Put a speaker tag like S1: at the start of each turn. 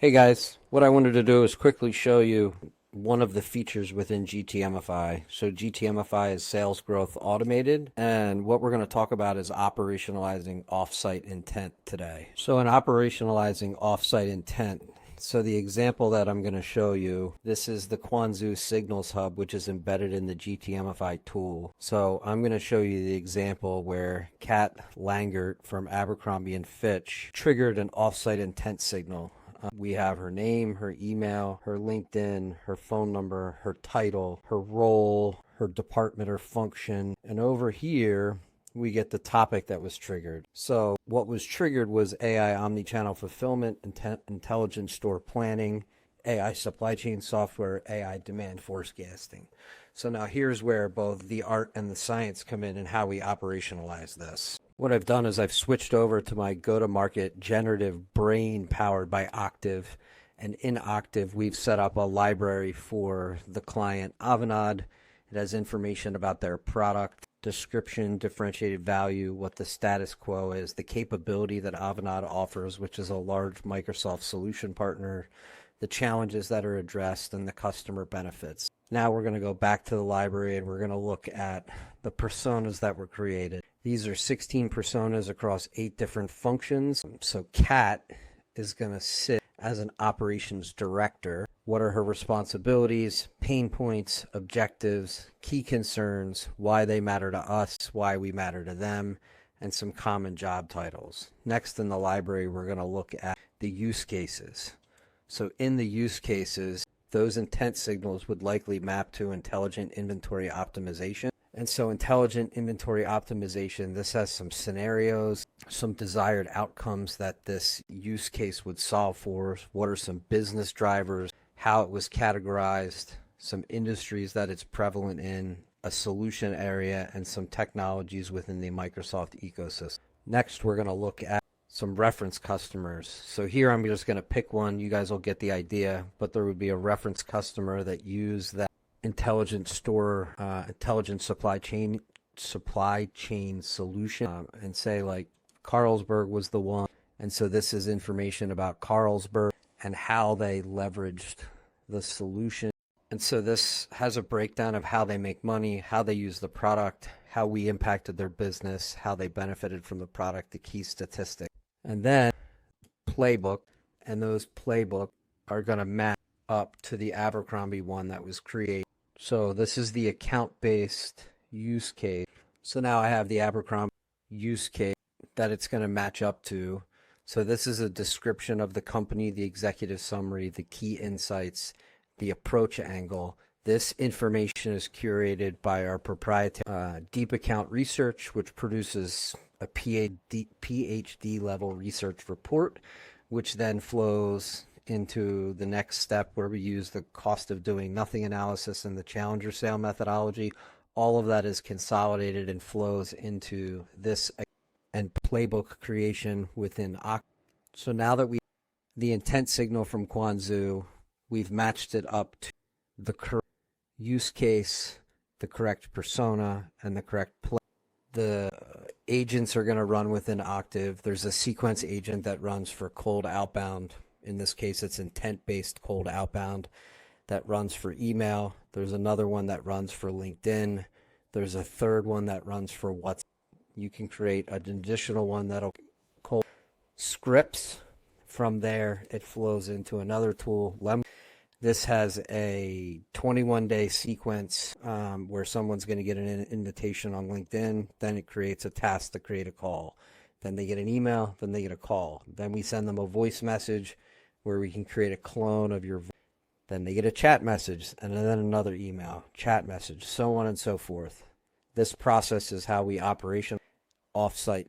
S1: Hey guys, what I wanted to do is quickly show you one of the features within GTMFI. So GTMFI is sales growth automated, and what we're going to talk about is operationalizing offsite intent today. So in operationalizing offsite intent, so the example that I'm going to show you, this is the Quanzu Signals Hub, which is embedded in the GTMFI tool. So I'm going to show you the example where Kat Langert from Abercrombie and Fitch triggered an offsite intent signal. We have her name, her email, her LinkedIn, her phone number, her title, her role, her department or function. And over here, we get the topic that was triggered. So what was triggered was AI omnichannel fulfillment, intelligent store planning, AI supply chain software, AI demand forecasting. So now here's where both the art and the science come in and how we operationalize this. What I've done is I've switched over to my go-to-market generative brain powered by Octave. And in Octave, we've set up a library for the client Avanade. It has information about their product, description, differentiated value, what the status quo is, the capability that Avanade offers, which is a large Microsoft solution partner, the challenges that are addressed, and the customer benefits. Now we're going to go back to the library and we're going to look at the personas that were created. These are 16 personas across 8 different functions. So Kat is going to sit as an operations director. What are her responsibilities, pain points, objectives, key concerns, why they matter to us, why we matter to them, and some common job titles. Next in the library, we're going to look at the use cases. So in the use cases, those intent signals would likely map to intelligent inventory optimization. And so intelligent inventory optimization, this has some scenarios, some desired outcomes that this use case would solve for. What are some business drivers, how it was categorized, some industries that it's prevalent in, a solution area, and some technologies within the Microsoft ecosystem. Next, we're going to look at some reference customers. So here I'm just going to pick one. You guys will get the idea, but there would be a reference customer that used that intelligent store, intelligent supply chain solution, and say like Carlsberg was the one. And so this is information about Carlsberg and how they leveraged the solution. And so this has a breakdown of how they make money, how they use the product, how we impacted their business, how they benefited from the product, the key statistics. And then playbook, and those playbooks are going to match up to the Abercrombie one that was created. So this is the account-based use case. So now I have the Abercrombie use case that it's going to match up to. So this is a description of the company, the executive summary, the key insights, the approach angle. This information is curated by our proprietary deep account research, which produces a PhD level research report, which then flows into the next step where we use the cost of doing nothing analysis and the challenger sale methodology. All of that is consolidated and flows into this and playbook creation within Octave. So now that we the intent signal from Quanzu, we've matched it up to the correct use case, the correct persona, and the correct play. The agents are going to run within Octave. There's a sequence agent that runs for cold outbound. In this case, it's intent-based cold outbound that runs for email. There's another one that runs for LinkedIn. There's a third one that runs for WhatsApp. You can create an additional one that'll cold scripts. From there, it flows into another tool. This has a 21-day sequence where someone's going to get an invitation on LinkedIn. Then it creates a task to create a call. Then they get an email. Then they get a call. Then we send them a voice message where we can create a clone of your voice. Then they get a chat message and then another email, chat message, so on and so forth. This process is how we operate offsite.